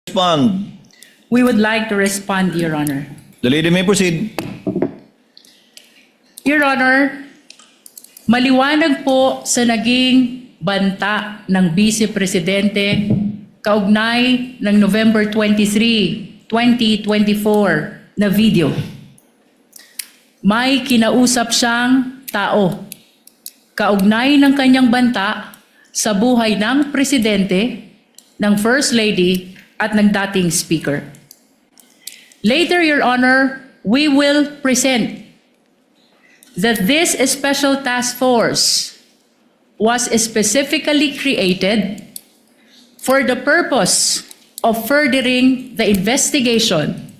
respond. We would like to respond, Your Honor. The lady may proceed. Your Honor, maliwanag po sa naging banta ng Vice Presidente kaugnay ng November 23, 2024 na video. May kinausap siyang tao kaugnay ng kanyang banta sa buhay ng Presidente, ng First Lady at ng dating Speaker. Later, Your Honor, we will present that this special task force was specifically created for the purpose of furthering the investigation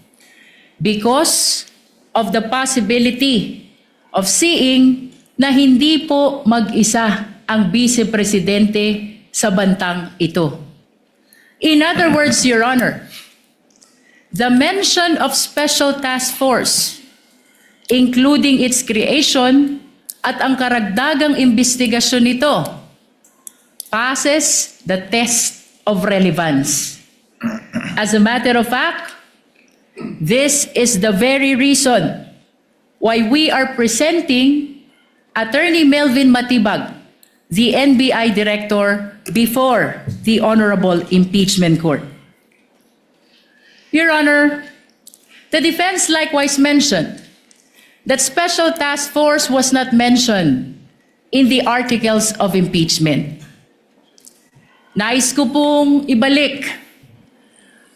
because of the possibility of seeing na hindi po mag-isa ang Vice Presidente sa bantang ito. In other words, Your Honor, the mention of Special Task Force, including its creation at ang karagdagang investigasyon nito, passes the test of relevance. As a matter of fact, this is the very reason why we are presenting Attorney Melvin Matibag, the NBI Director, before the Honorable Impeachment Court. Your Honor, the defense likewise mentioned that Special Task Force was not mentioned in the articles of impeachment. Nais ko pong ibalik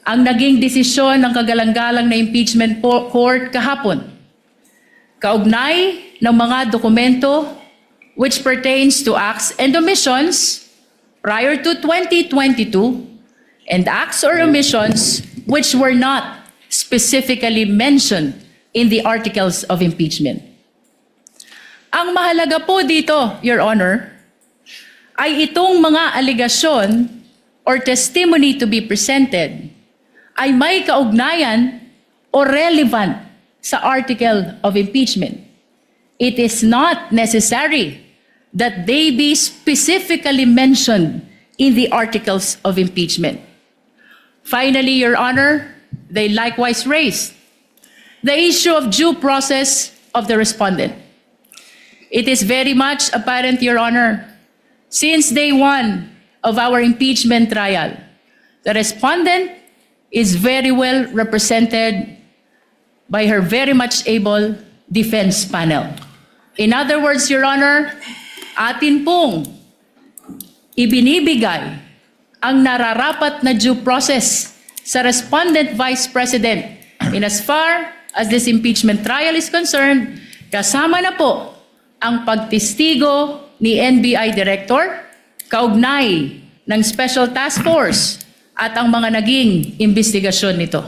ang naging desisyon ng kagalang-galang na impeachment court kahapon, kaugnay ng mga dokumento which pertains to acts and omissions prior to 2022 and acts or omissions which were not specifically mentioned in the articles of impeachment. Ang mahalaga po dito, Your Honor, ay itong mga alegasyon or testimony to be presented ay may kaugnayan o relevant sa article of impeachment. It is not necessary that they be specifically mentioned in the articles of impeachment. Finally, Your Honor, they likewise raised the issue of due process of the respondent. It is very much apparent, Your Honor, since day one of our impeachment trial, the respondent is very well represented by her very much able defense panel. In other words, Your Honor, atin pong ibinibigay ang nararapat na due process sa respondent Vice President in as far as this impeachment trial is concerned, kasama na po ang pagtistigo ni NBI Director, kaugnay ng Special Task Force at ang mga naging investigasyon nito.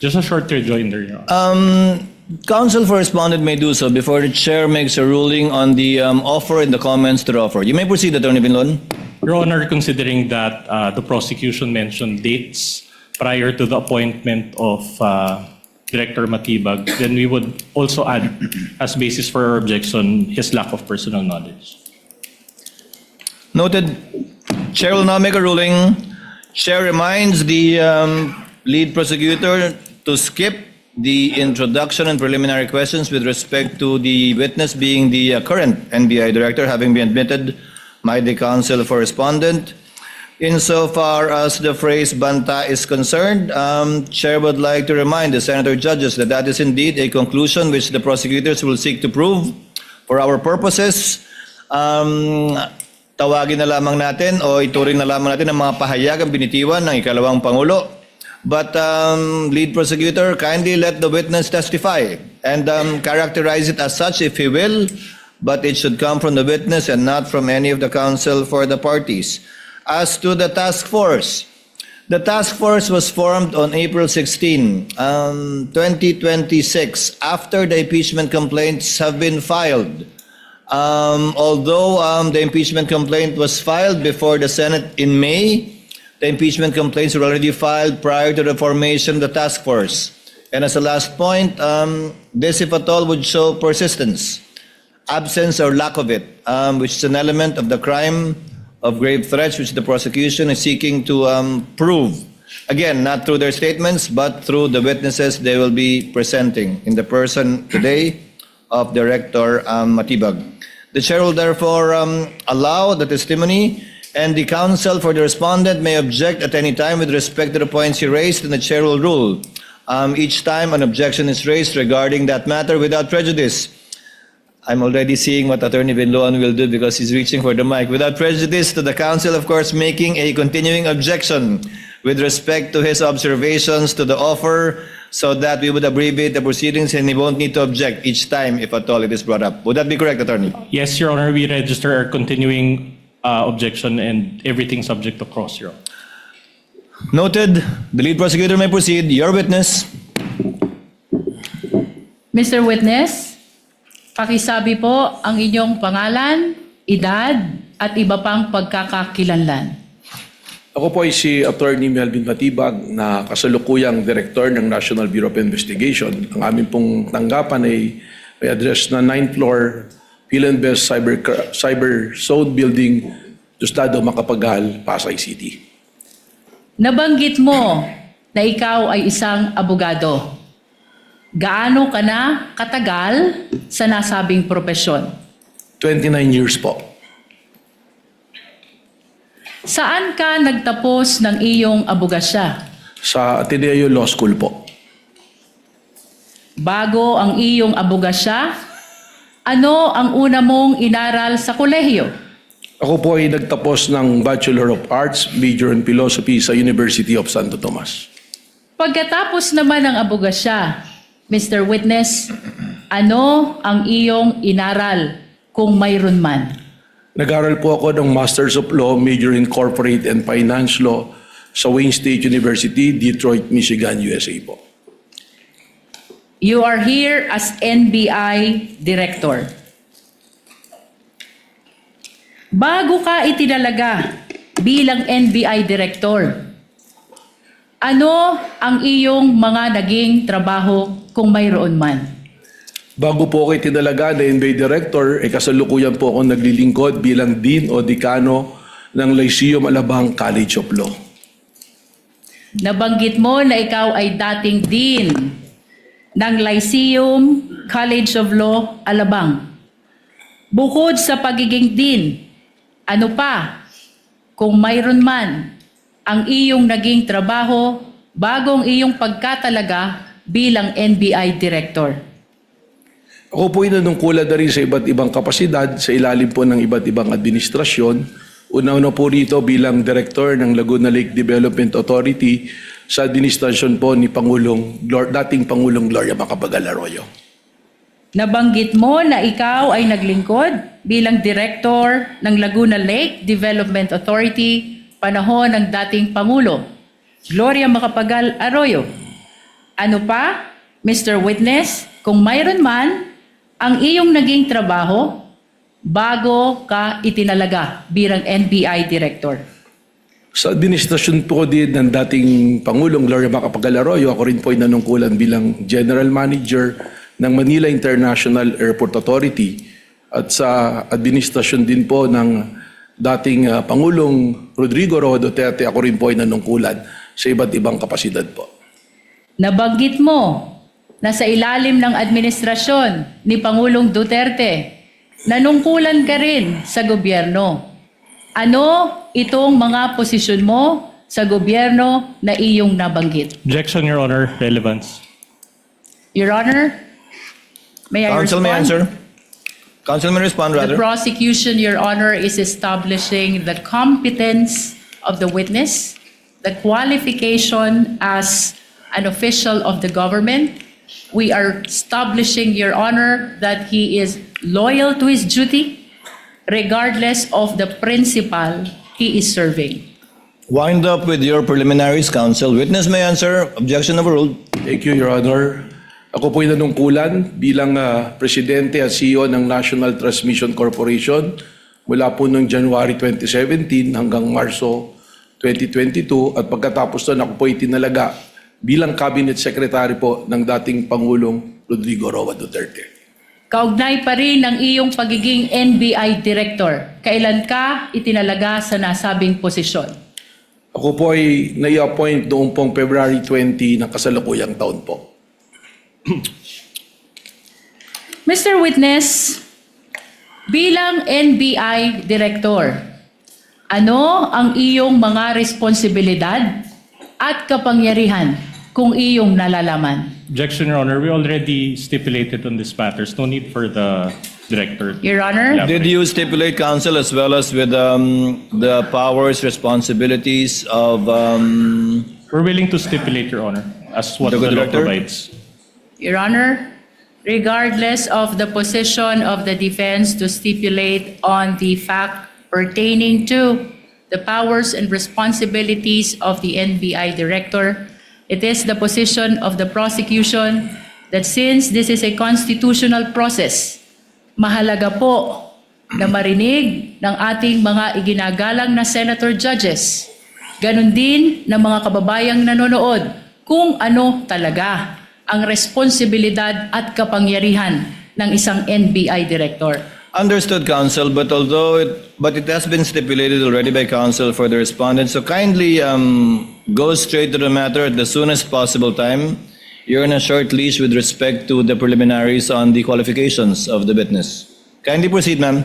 Just a short rejoinder, Your Honor. Counsel for respondent may do so before the chair makes a ruling on the offer and the comments to the offer. You may proceed, Attorney Binlon. Your Honor, considering that the prosecution mentioned dates prior to the appointment of Director Matibag, then we would also add as basis for our objection his lack of personal knowledge. Noted. Chair will now make a ruling. Chair reminds the lead prosecutor to skip the introduction and preliminary questions with respect to the witness being the current NBI Director, having been admitted by the counsel for respondent. Insofar as the phrase banta is concerned, Chair would like to remind the senator judges that that is indeed a conclusion which the prosecutors will seek to prove. For our purposes, tawagin na lamang natin o ituring na lamang natin ang mga pahayagang binitiwan ng ikalawang Pangulo. But lead prosecutor, kindly let the witness testify and characterize it as such if he will, but it should come from the witness and not from any of the counsel for the parties. As to the task force was formed on April 16, 2026, after the impeachment complaints have been filed. Although the impeachment complaint was filed before the Senate in May, the impeachment complaints were already filed prior to the formation of the task force. And as a last point, this, if at all, would show persistence, absence or lack of it, which is an element of the crime of grave threats which the prosecution is seeking to prove. Again, not through their statements, but through the witnesses they will be presenting in the person today of Director Matibag. The chair will therefore allow the testimony, and the counsel for the respondent may object at any time with respect to the points he raised, and the chair will rule each time an objection is raised regarding that matter without prejudice. I'm already seeing what Attorney Binloan will do because he's reaching for the mic. Without prejudice to the counsel, of course, making a continuing objection with respect to his observations to the offer, so that we would abbreviate the proceedings and he won't need to object each time if at all it is brought up. Would that be correct, Attorney? Yes, Your Honor, we register our continuing objection and everything subject to cross, Your Honor. Noted. The lead prosecutor may proceed. Your witness. Mr. Witness, pakisabi po ang inyong pangalan, edad, at iba pang pagkakakilanlan. Ako po ay si Attorney Melvin Matibag na kasalukuyang Director ng National Bureau of Investigation. Ang aming pong tanggapan ay may address na 9th floor Philinvest Cyber Zone Building, Tostado, Macapagal, Pasay City. Nabanggit mo na ikaw ay isang abogado. Gaano ka na katagal sa nasabing propesyon? 29 years po. Saan ka nagtapos ng iyong abogasya? Sa Ateneo Law School po. Bago ang iyong abogasya, ano ang una mong inaral sa kolehiyo? Ako po ay nagtapos ng Bachelor of Arts, major in Philosophy sa University of Santo Tomas. Pagkatapos naman ng abogasya, Mr. Witness, ano ang iyong inaral kung mayroon man? Nag-aral po ako ng Masters of Law, major in Corporate and Finance Law sa Wayne State University, Detroit, Michigan, USA po. You are here as NBI Director. Bago ka itinalaga bilang NBI Director, ano ang iyong mga naging trabaho kung mayroon man? Bago po ako itinalaga na NBA Director, kasalukuyan po ako naglilingkod bilang Dean o Dekano ng Lyceum Alabang College of Law. Nabanggit mo na ikaw ay dating Dean ng Lyceum College of Law, Alabang. Bukod sa pagiging Dean, ano pa, kung mayroon man, ang iyong naging trabaho bagong iyong pagkatalaga bilang NBI Director? Ako po ay nanungkulan na rin sa iba't ibang kapasidad sa ilalim po ng iba't ibang administrasyon. Una-una po rito bilang Director ng Laguna Lake Development Authority sa administrasyon po ni dating Pangulong Gloria Macapagal Arroyo. Nabanggit mo na ikaw ay naglingkod bilang Director ng Laguna Lake Development Authority panahon ng dating Pangulo, Gloria Macapagal Arroyo. Ano pa, Mr. Witness, kung mayroon man, ang iyong naging trabaho bago ka itinalaga bilang NBI Director? Sa administrasyon po din ng dating Pangulong Gloria Macapagal Arroyo, ako rin po ay nanungkulan bilang General Manager ng Manila International Airport Authority at sa administrasyon din po ng dating Pangulong Rodrigo Roa Duterte, ako rin po ay nanungkulan sa iba't ibang kapasidad po. Nabanggit mo na sa ilalim ng administrasyon ni Pangulong Duterte, nanungkulan ka rin sa gobyerno. Ano itong mga posisyon mo sa gobyerno na iyong nabanggit? Objection, Your Honor. Relevance. Your Honor, may I Counsel may respond? answer. Counsel may respond, The rather. prosecution, Your Honor, is establishing the competence of the witness, the qualification as an official of the government. We are establishing, Your Honor, that he is loyal to his duty regardless of the principal he is serving. Wind up with your preliminaries, counsel. Witness may answer. Objection overruled. Thank you, Your Honor. Ako po ay nanungkulan bilang Presidente at CEO ng National Transmission Corporation mula po noong January 2017 hanggang Marso 2022 at pagkatapos doon ako po ay tinalaga bilang Cabinet Secretary po ng dating Pangulong Rodrigo Roa Duterte. Kaugnay pa rin ng iyong pagiging NBI Director. Kailan ka itinalaga sa nasabing posisyon? Ako po ay nai-appoint noong pong February 20 ng kasalukuyang taon po. Mr. Witness, bilang NBI Director, ano ang iyong mga responsibilidad at kapangyarihan kung iyong nalalaman? Objection, Your Honor. We already stipulated on this matters. No need for the director. Your Honor? Elaborate. Did you stipulate, counsel, as well as with the powers, responsibilities of We're willing to stipulate, Your Honor, as what The the law director? provides. Your Honor, regardless of the position of the defense to stipulate on the fact pertaining to the powers and responsibilities of the NBI Director, it is the position of the prosecution that since this is a constitutional process, mahalaga po na marinig ng ating mga iginagalang na senator judges, ganun din ng mga kababayang nanonood kung ano talaga ang responsibilidad at kapangyarihan ng isang NBI Director. Understood, counsel, but it has been stipulated already by counsel for the respondent. So kindly go straight to the matter at the soonest possible time. You're on a short leash with respect to the preliminaries on the qualifications of the witness. Kindly proceed, ma'am.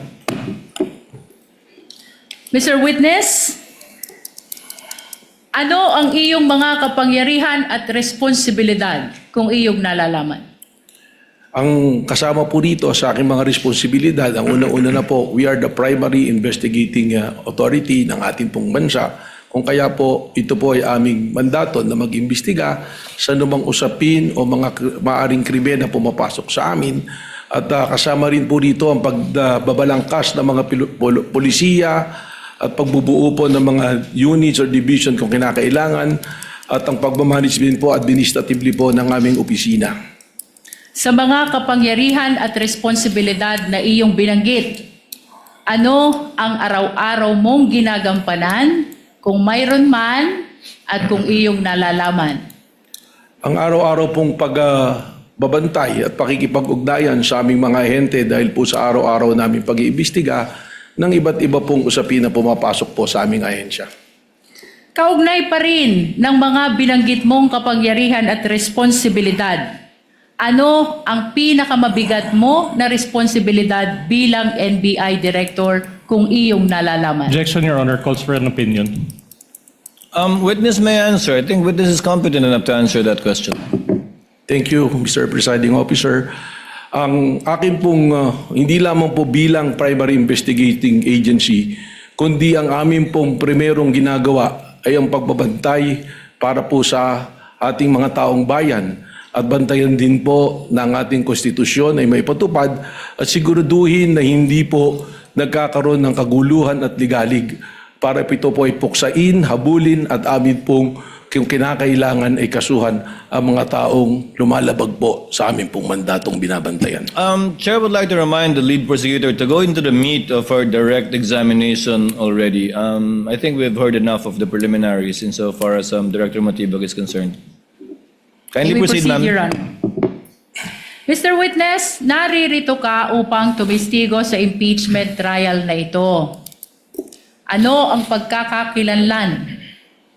Mr. Witness, ano ang iyong mga kapangyarihan at responsibilidad kung iyong nalalaman? Ang kasama po dito sa aking mga responsibilidad, ang una-una na po, we are the primary investigating authority ng ating pong bansa. Kung kaya po, ito po ay aming mandato na mag-imbestiga sa anumang usapin o mga maaring krimen na pumapasok sa amin. At kasama rin po dito ang pagbabalangkas ng mga polisiya at pagbubuo po ng mga units or division kung kinakailangan at ang pagmamanage din po administratively po ng aming opisina. Sa mga kapangyarihan at responsibilidad na iyong binanggit, ano ang araw-araw mong ginagampanan kung mayroon man at kung iyong nalalaman? Ang araw-araw pong pagbabantay at pakikipag-ugnayan sa aming mga ahente dahil po sa araw-araw namin pag-iimbestiga ng iba't iba pong usapin na pumapasok po sa aming ahensya. Kaugnay pa rin ng mga binanggit mong kapangyarihan at responsibilidad, ano ang pinakamabigat mo na responsibilidad bilang NBI Director kung iyong nalalaman? Objection, Your Honor. Calls for an opinion. Witness may answer. I think witness is competent enough to answer that question. Thank you, Mr. Presiding Officer. Ang akin pong hindi lamang po bilang primary investigating agency, kundi ang amin pong primerong ginagawa ay ang pagbabantay para po sa ating mga taong bayan at bantayan din po ng ating konstitusyon ay may patupad at siguraduhin na hindi po nagkakaroon ng kaguluhan at ligalig para ito po ay puksain, habulin at amin pong kung kinakailangan ay kasuhan ang mga taong lumalabag po sa amin pong mandatong binabantayan. Chair would like to remind the lead prosecutor to go into the meat of her direct examination already. I think we've heard enough of the preliminaries insofar as Director Matibag is concerned. Kindly May we proceed, ma'am. Your Honor. Mr. Witness, naririto ka upang tumistigo sa impeachment trial na ito. Ano ang pagkakakilanlan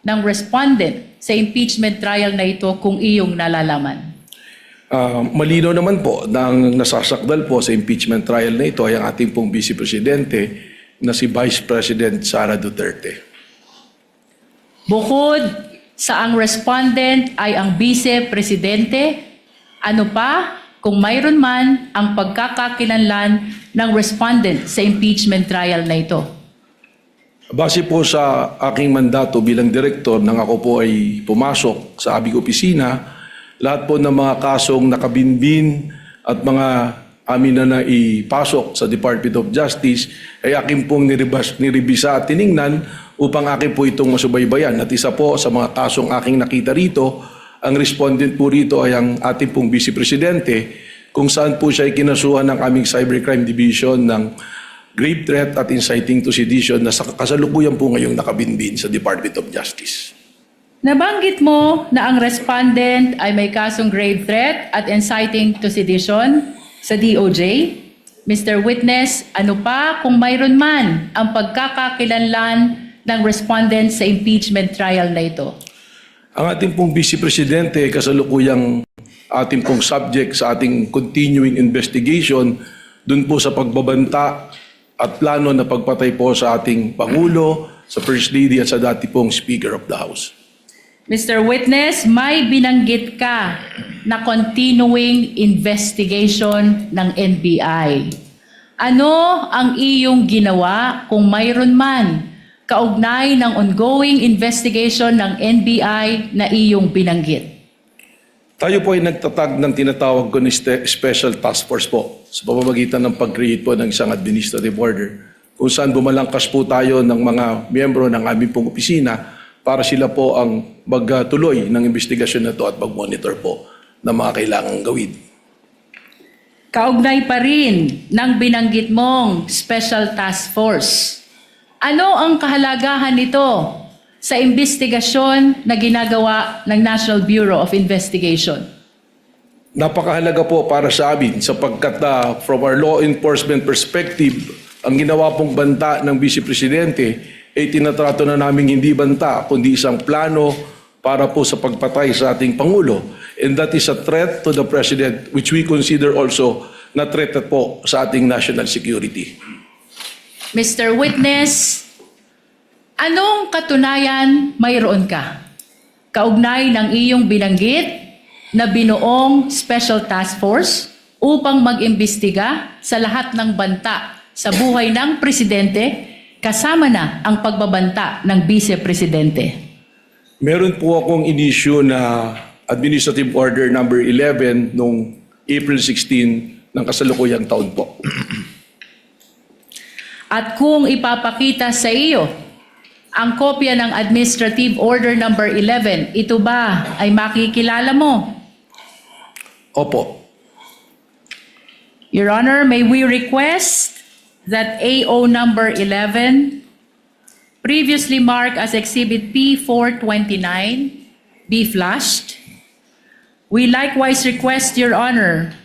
ng respondent sa impeachment trial na ito kung iyong nalalaman? Malinaw naman po na ang nasasakdal po sa impeachment trial na ito ay ang ating pong Vice Presidente na si Vice President Sara Duterte. Bukod sa ang respondent ay ang Vice Presidente, ano pa kung mayroon man ang pagkakakilanlan ng respondent sa impeachment trial na ito? Base po sa aking mandato bilang direktor nang ako po ay pumasok sa aming opisina, lahat po ng mga kasong nakabinbin at mga amin na naipasok sa Department of Justice ay aking pong niribisa at tiningnan upang akin po itong masubaybayan. At isa po sa mga kasong aking nakita rito, ang respondent po rito ay ang ating pong Vice Presidente kung saan po siya ay kinasuhan ng aming Cybercrime Division ng grave threat at inciting to sedition na kasalukuyan po ngayong nakabinbin sa Department of Justice. Nabanggit mo na ang respondent ay may kasong grave threat at inciting to sedition sa DOJ. Mr. Witness, ano pa kung mayroon man ang pagkakakilanlan ng respondent sa impeachment trial na ito? Ang ating pong Vice Presidente, kasalukuyang ating pong subject sa ating continuing investigation dun po sa pagbabanta at plano na pagpatay po sa ating Pangulo, sa First Lady at sa dati pong Speaker of the House. Mr. Witness, may binanggit ka na continuing investigation ng NBI. Ano ang iyong ginawa kung mayroon man kaugnay ng ongoing investigation ng NBI na iyong binanggit? Tayo po ay nagtatag ng tinatawag ko na Special Task Force po sa pamamagitan ng pag-create po ng isang administrative order kung saan bumalangkas po tayo ng mga miyembro ng aming pong opisina para sila po ang magtuloy ng investigasyon na ito at mag-monitor po ng mga kailangang gawin. Kaugnay pa rin ng binanggit mong Special Task Force. Ano ang kahalagahan nito sa investigasyon na ginagawa ng National Bureau of Investigation? Napakahalaga po para sa amin sapagkat from our law enforcement perspective, ang ginawa pong banta ng Vice Presidente ay tinatrato na namin hindi banta kundi isang plano para po sa pagpatay sa ating Pangulo. And that is a threat to the President which we consider also na threat po sa ating national security. Mr. Witness, anong katunayan mayroon ka? Kaugnay ng iyong binanggit na binuong Special Task Force upang mag-imbestiga sa lahat ng banta sa buhay ng Presidente kasama na ang pagbabanta ng Vice Presidente. Meron po akong inisyu na Administrative Order number 11 noong April 16 ng kasalukuyang taon po. At kung ipapakita sa iyo ang kopya ng Administrative Order number 11, ito ba ay makikilala mo? Opo. Your Honor, may we request that AO number 11, previously marked as Exhibit P429, be flashed. We likewise request, Your Honor,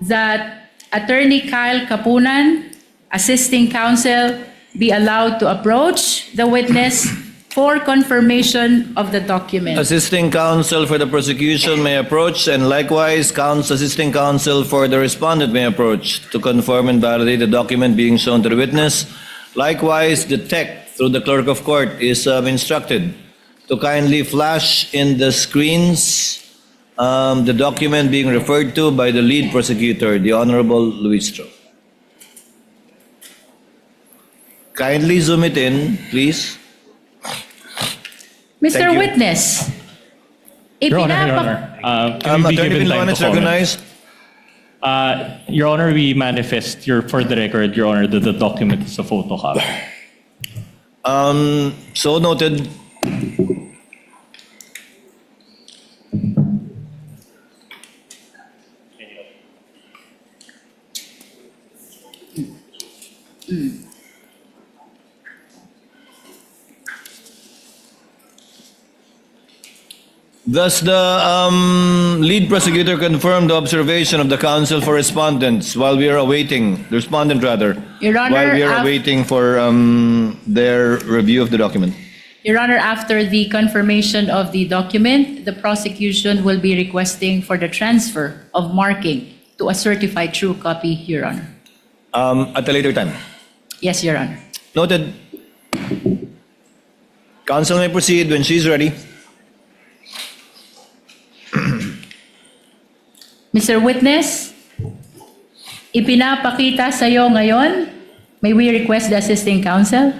that Attorney Kyle Kapunan, Assisting Counsel, be allowed to approach the witness for confirmation of the document. Assisting counsel for the prosecution may approach, and likewise, assisting counsel for the respondent may approach to confirm and validate the document being shown to the witness. Likewise, the tech through the clerk of court is instructed to kindly flash in the screens the document being referred to by the lead prosecutor, the Honorable Luistro. Kindly zoom it in, please. Mr. Thank you. Witness, Your Honor, Your Honor. Can we be Attorney given time Pintuan to is comment? recognized. Your Honor, we manifest for the record, Your Honor, that the document is a photocopy. So noted. Thus, the lead prosecutor confirmed the observation of the counsel for respondents while we are awaiting, the respondent rather, Your Honor, while we are waiting for their review of the document. Your Honor, after the confirmation of the document, the prosecution will be requesting for the transfer of marking to a certified true copy, Your Honor. At a later time. Yes, Your Honor. Noted. Counsel may proceed when she's ready. Mr. Witness, ipinapakita sa iyo ngayon, may we request the assisting counsel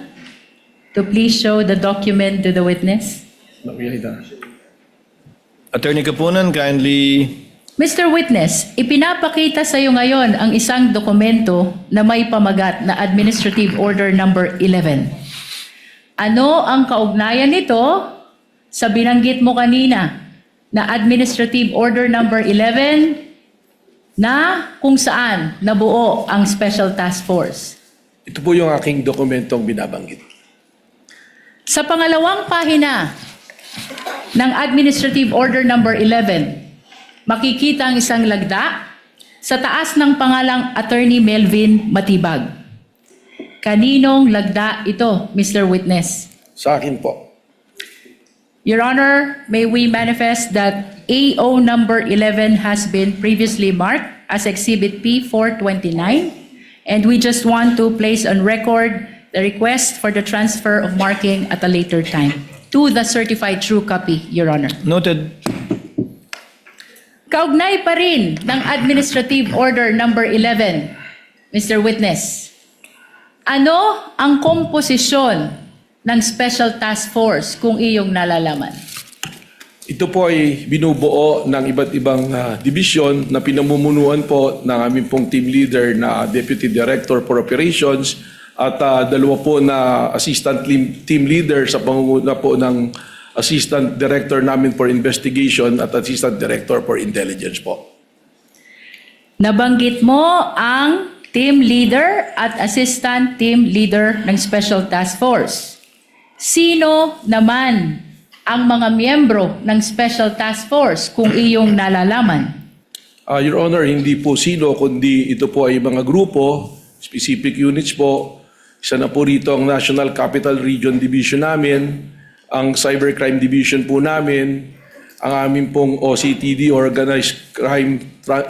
to please show the document to the witness? Attorney Kapunan, kindly. Mr. Witness, ipinapakita sa iyo ngayon ang isang dokumento na may pamagat na Administrative Order number 11. Ano ang kaugnayan nito sa binanggit mo kanina na Administrative Order number 11 na kung saan nabuo ang Special Task Force? Ito po yung aking dokumentong binabanggit. Sa pangalawang pahina ng Administrative Order number 11, makikita ang isang lagda sa taas ng pangalang Attorney Melvin Matibag. Kaninong lagda ito, Mr. Witness? Sa akin po. Your Honor, may we manifest that AO number 11 has been previously marked as Exhibit P 429, and we just want to place on record the request for the transfer of marking at a later time to the certified true copy, Your Honor. Noted. Kaugnay pa rin ng Administrative Order number 11, Mr. Witness. Ano ang komposisyon ng Special Task Force kung iyong nalalaman? Ito po ay binubuo ng iba't ibang division na pinamumunuan po ng aming pong team leader na Deputy Director for Operations at dalawa po na assistant team leader sa pangunguna po ng Assistant Director namin for Investigation at Assistant Director for Intelligence po. Nabanggit mo ang team leader at assistant team leader ng Special Task Force. Sino naman ang mga miyembro ng Special Task Force kung iyong nalalaman? Your Honor, hindi po sino, kundi ito po ay mga grupo, specific units po. Isa na po rito ang National Capital Region Division namin, ang Cybercrime Division po namin, ang aming pong OCTD, Organized Crime,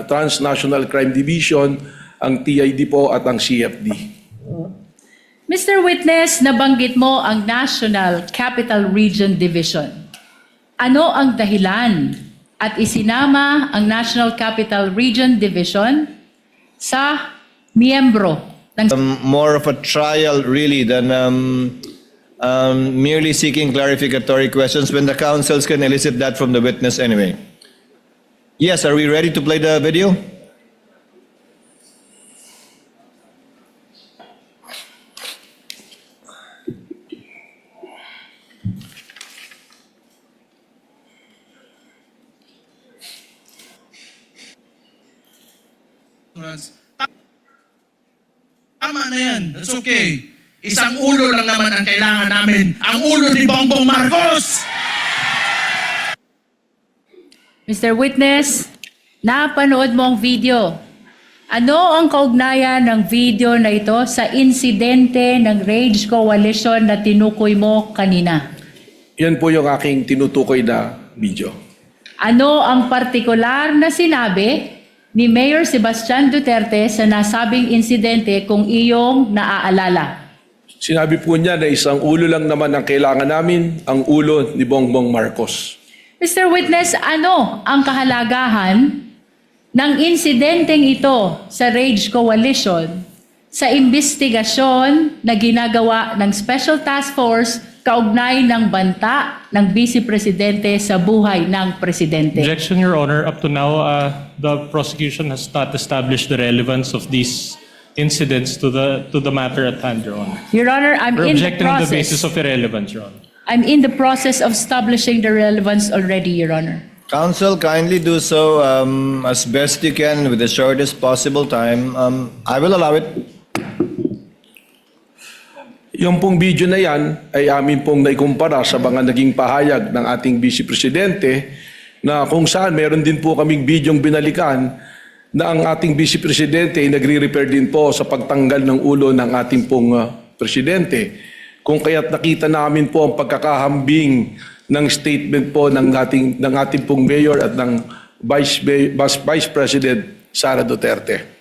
Transnational Crime Division, ang TID po at ang CFD. Mr. Witness, nabanggit mo ang National Capital Region Division. Ano ang dahilan at isinama ang National Capital Region Division sa miyembro ng More of a trial really than merely seeking clarificatory questions when the counsels can elicit that from the witness anyway. Yes, are we ready to play the video? Tama na yan. That's okay. Isang ulo lang naman ang kailangan namin. Ang ulo ni Bongbong Marcos! Mr. Witness, napanood mo ang video. Ano ang kaugnayan ng video na ito sa insidente ng Rage Coalition na tinukoy mo kanina? Yan po yung aking tinutukoy na video. Ano ang partikular na sinabi ni Mayor Sebastian Duterte sa nasabing insidente kung iyong naaalala? Sinabi po niya na isang ulo lang naman ang kailangan namin, ang ulo ni Bongbong Marcos. Mr. Witness, ano ang kahalagahan ng insidenteng ito sa Rage Coalition sa investigasyon na ginagawa ng Special Task Force kaugnay ng banta ng Vice Presidente sa buhay ng Presidente? Objection, Your Honor. Up to now, the prosecution has not established the relevance of these incidents to the matter at hand, Your Honor. Your Honor, I'm We're in the objecting on the basis process. of irrelevance, Your Honor. I'm in the process of establishing the relevance already, Your Honor. Counsel, kindly do so as best you can with the shortest possible time. I will allow it. Yung pong video na yan ay amin pong naikumpara sa mga naging pahayag ng ating Vice Presidente na kung saan meron din po kaming bidyong binalikan na ang ating Vice Presidente ay nagre-refer din po sa pagtanggal ng ulo ng ating pong Presidente. Kung kaya't nakita namin po ang pagkakahambing ng statement po ng ating pong Mayor at ng Vice President Sara Duterte.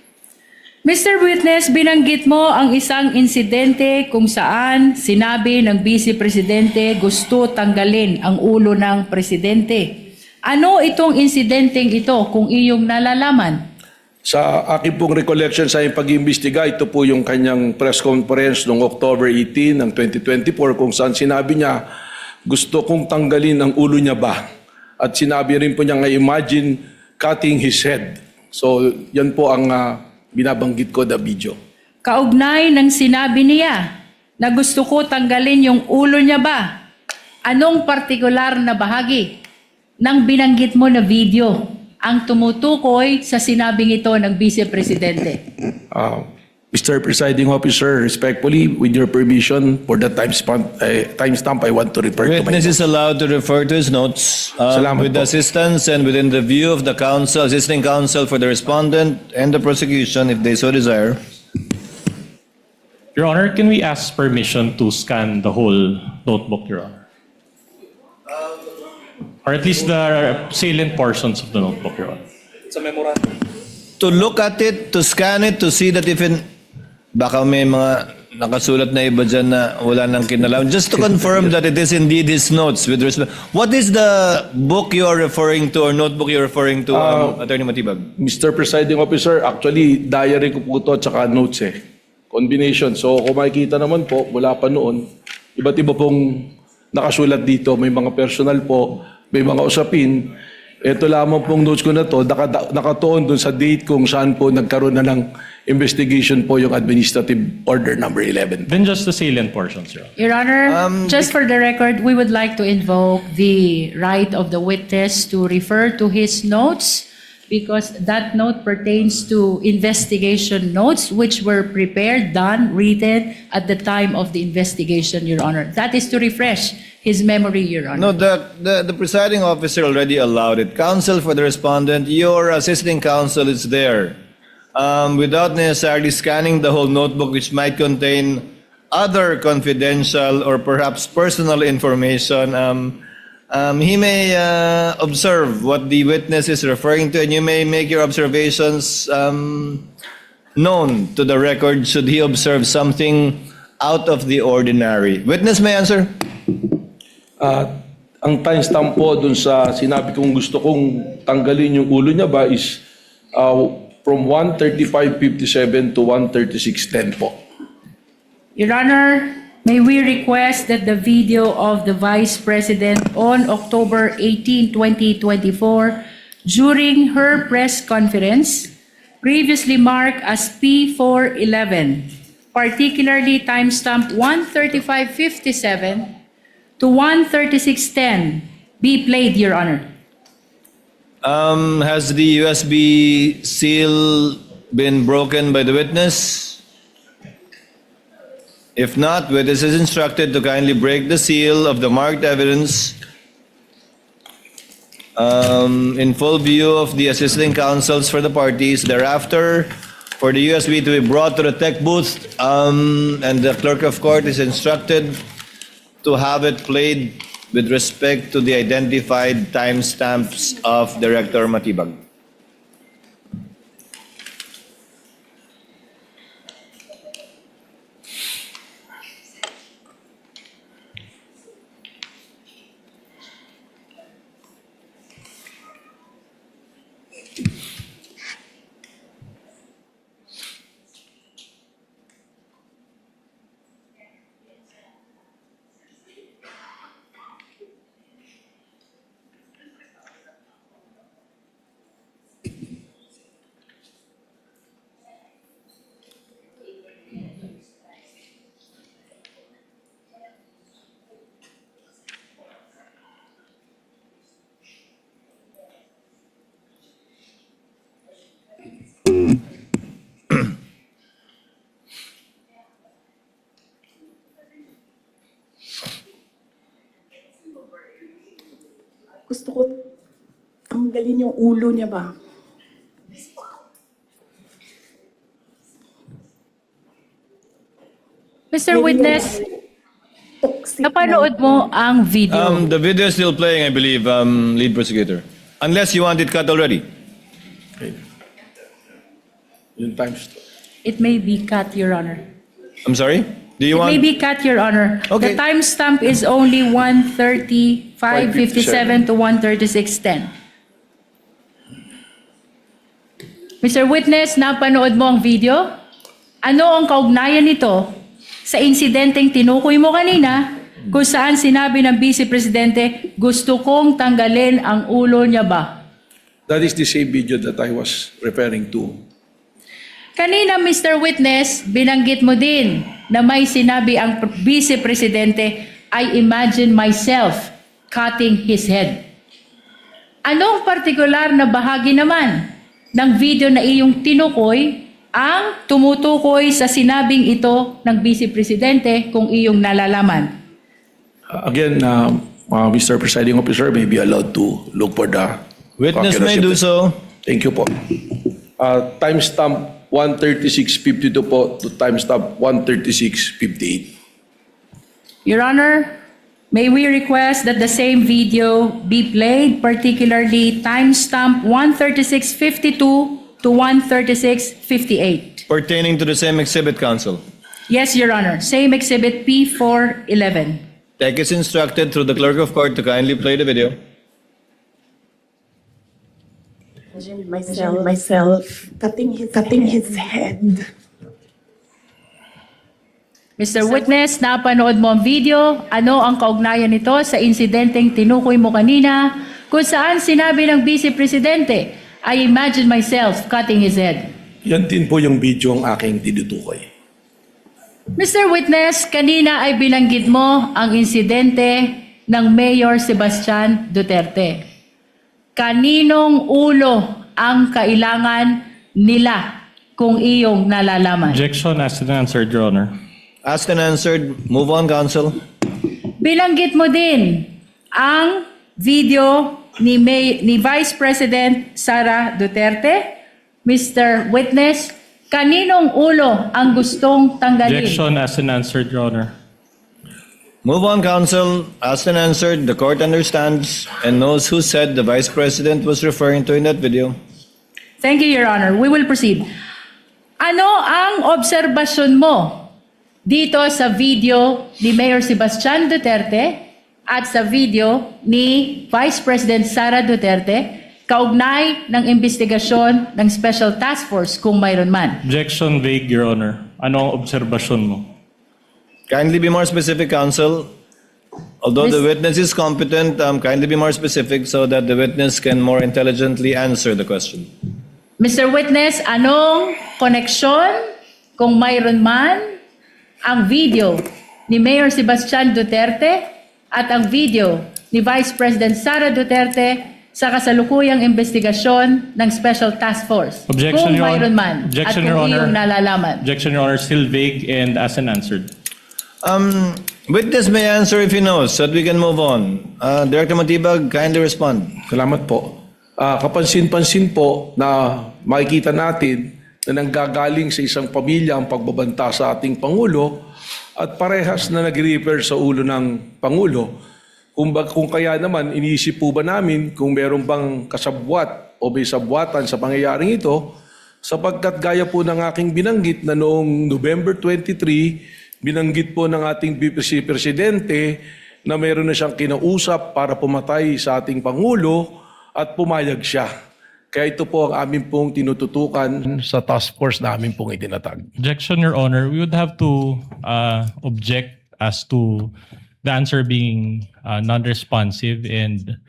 Mr. Witness, binanggit mo ang isang insidente kung saan sinabi ng Vice Presidente gusto tanggalin ang ulo ng Presidente. Ano itong insidenteng ito kung iyong nalalaman? Sa aking pong recollection sa pag-iimbestiga, ito po yung kanyang press conference noong October 18 ng 2024 kung saan sinabi niya, gusto kong tanggalin ang ulo niya ba? At sinabi rin po niya nga, imagine cutting his head. So yan po ang binabanggit ko na video. Kaugnay ng sinabi niya na gusto ko tanggalin yung ulo niya ba? Anong partikular na bahagi ng binanggit mo na video ang tumutukoy sa sinabing ito ng Vice Presidente? Mr. Presiding Officer, respectfully, with your permission, for the timestamp, I want to refer to my Witness notes. is allowed to refer to his notes Salamat with the po. assistance and within the view of the counsel, assisting counsel for the respondent and the prosecution if they so desire. Your Honor, can we ask permission to scan the whole notebook, Your Honor? Or at least the salient portions of the notebook, Your Honor. To look at it, to scan it, to see that if baka may mga nakasulat na iba dyan na wala nang kinalaman. Just to confirm that it is indeed his notes with respect. What is the book you are referring to or notebook you're referring to, Attorney Matibag? Mr. Presiding Officer, actually, diary ko po ito tsaka notes eh. Combination. So kung makikita naman po, mula pa noon, iba't iba pong nakasulat dito. May mga personal po, may mga usapin. Ito lamang pong notes ko na to, nakatuon dun sa date kung saan po nagkaroon na ng investigation po yung Administrative Order number 11. Then just the salient portions, Your Honor. Your Honor, just for the record, we would like to invoke the right of the witness to refer to his notes because that note pertains to investigation notes which were prepared, done, written at the time of the investigation, Your Honor. That is to refresh his memory, Your No, Honor. the presiding officer already allowed it. Counsel for the respondent, your assisting counsel is there. Without necessarily scanning the whole notebook, which might contain other confidential or perhaps personal information, he may observe what the witness is referring to, and you may make your observations known to the record should he observe something out of the ordinary. Witness may answer. Ang timestamp po dun sa sinabi kong gusto kong tanggalin yung ulo niya ba is from 1:35:57 to 1:36:10 po. Your Honor, may we request that the video of the Vice President on October 18, 2024, during her press conference, previously marked as P411, particularly timestamp 1:35:57 to 1:36:10, be played, Your Honor. Has the USB seal been broken by the witness? If not, witness is instructed to kindly break the seal of the marked evidence in full view of the assisting counsels for the parties. Thereafter, for the USB to be brought to the tech booth, and the clerk of court is instructed to have it played with respect to the identified timestamps of Director Matibag. Gusto ko tanggalin yung ulo niya ba? Mr. Witness, Toxic napanood mo ang video. The video is still playing, I believe, lead prosecutor. Unless you want it cut already. Yung times. It may be cut, Your Honor. I'm sorry? Do you It want? may be cut, Your Honor. Okay. The timestamp is only 1:35:57 to 1:36:10. Mr. Witness, napanood mo ang video? Ano ang kaugnayan nito sa insidenteng tinukoy mo kanina kung saan sinabi ng Vice Presidente, gusto kong tanggalin ang ulo niya ba? That is the same video that I was referring to. Kanina, Mr. Witness, binanggit mo din na may sinabi ang Vice Presidente, I imagine myself cutting his head. Anong partikular na bahagi naman ng video na iyong tinukoy ang tumutukoy sa sinabing ito ng Vice Presidente kung iyong nalalaman? Again, Mr. Presiding Officer may be allowed to look for the Witness may accuracy of do the- so. Thank you po. Timestamp 136.52 po to timestamp 136.58. Your Honor, may we request that the same video be played, particularly timestamp 136.52 to 136.58? Pertaining to the same exhibit, counsel. Yes, Your Honor. Same exhibit P411. Tech is instructed through the clerk of court to kindly play the video. Myself cutting his head. Mr. Witness, napanood mo ang video. Ano ang kaugnayan nito sa insidenteng tinukoy mo kanina kung saan sinabi ng Vice Presidente, I imagine myself cutting his head? Yan din po yung video ang aking tinutukoy. Mr. Witness, kanina ay binanggit mo ang insidente ng Mayor Sebastian Duterte. Kaninong ulo ang kailangan nila kung iyong nalalaman? Objection asked and answered, Your Honor. Asked and answered. Move on, counsel. Binanggit mo din ang video ni Vice President Sara Duterte. Mr. Witness, kaninong ulo ang gustong tanggalin? Objection asked and answered, Your Honor. Move on, counsel. Asked and answered. The court understands and knows who said the vice president was referring to in that video. Thank you, Your Honor. We will proceed. Ano ang obserbasyon mo dito sa video ni Mayor Sebastian Duterte at sa video ni Vice President Sara Duterte kaugnay ng investigasyon ng Special Task Force kung mayroon man? Objection vague, Your Honor. Ano ang obserbasyon mo? Kindly be more specific, counsel. Although the witness is competent, kindly be more specific so that the witness can more intelligently answer the question. Mr. Witness, anong koneksyon kung mayroon man ang video ni Mayor Sebastian Duterte at ang video ni Vice President Sara Duterte sa kasalukuyang investigasyon ng Special Task Force? Objection, kung Your Honor. mayroon man Objection, at Your kung Honor. iyong nalalaman. Objection, Your Honor. Still vague and asked and answered. Witness may answer if he knows so that we can move on. Director Matibag, kindly respond. Salamat po. Kapansin-pansin po na makikita natin na nanggagaling sa isang pamilya ang pagbabanta sa ating Pangulo at parehas na nag-refer sa ulo ng Pangulo. Kung kaya naman, iniisip po ba namin kung meron bang kasabwat o may sabwatan sa pangyayaring ito sapagkat gaya po ng aking binanggit na noong November 23, binanggit po ng ating Vice Presidente na meron na siyang kinausap para pumatay sa ating Pangulo at pumayag siya. Kaya ito po ang amin pong tinututukan sa task force na amin pong itinatag. Objection, Your Honor. We would have to object as to the answer being non-responsive, and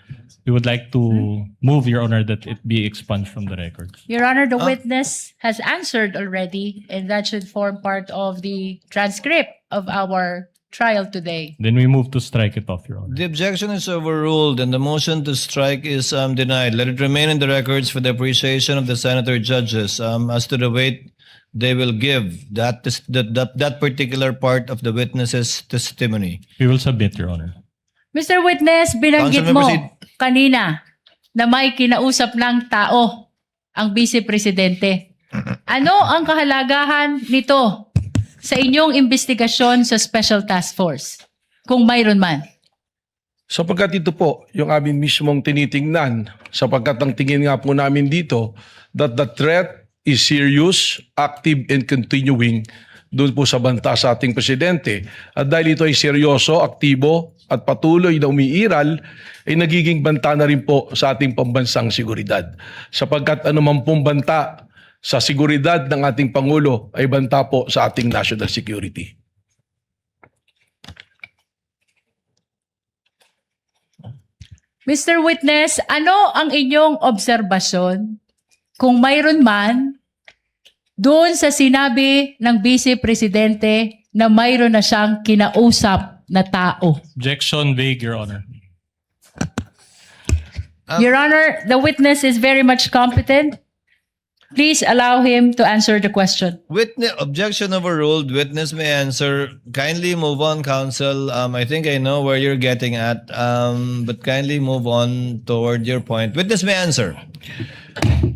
we would like to move, Your Honor, that it be expunged from the records. Your Honor, the witness has answered already, and that should form part of the transcript of our trial today. Then we move to strike it off, Your Honor. The objection is overruled and the motion to strike is denied. Let it remain in the records for the appreciation of the senator judges as to the weight they will give that particular part of the witness's testimony. We will submit, Your Honor. Mr. Witness, binanggit Councilman, mo proceed. kanina na may kinausap ng tao ang Vice Presidente. Ano ang kahalagahan nito sa inyong investigasyon sa Special Task Force? Kung mayroon man. Sapagkat ito po, yung amin mismong tinitingnan, sapagkat ang tingin nga po namin dito, that the threat is serious, active, and continuing doon po sa banta sa ating presidente. At dahil ito ay seryoso, aktibo, at patuloy na umiiral, ay nagiging banta na rin po sa ating pambansang seguridad. Sapagkat anuman pong banta sa seguridad ng ating Pangulo ay banta po sa ating national security. Mr. Witness, ano ang inyong obserbasyon kung mayroon man doon sa sinabi ng Vice Presidente na mayroon na siyang kinausap na tao? Objection vague, Your Honor. Your Honor, the witness is very much competent. Please allow him to answer the question. Witness objection overruled. Witness may answer. Kindly move on, counsel. I think I know where you're getting at. But kindly move on toward your point. Witness may answer.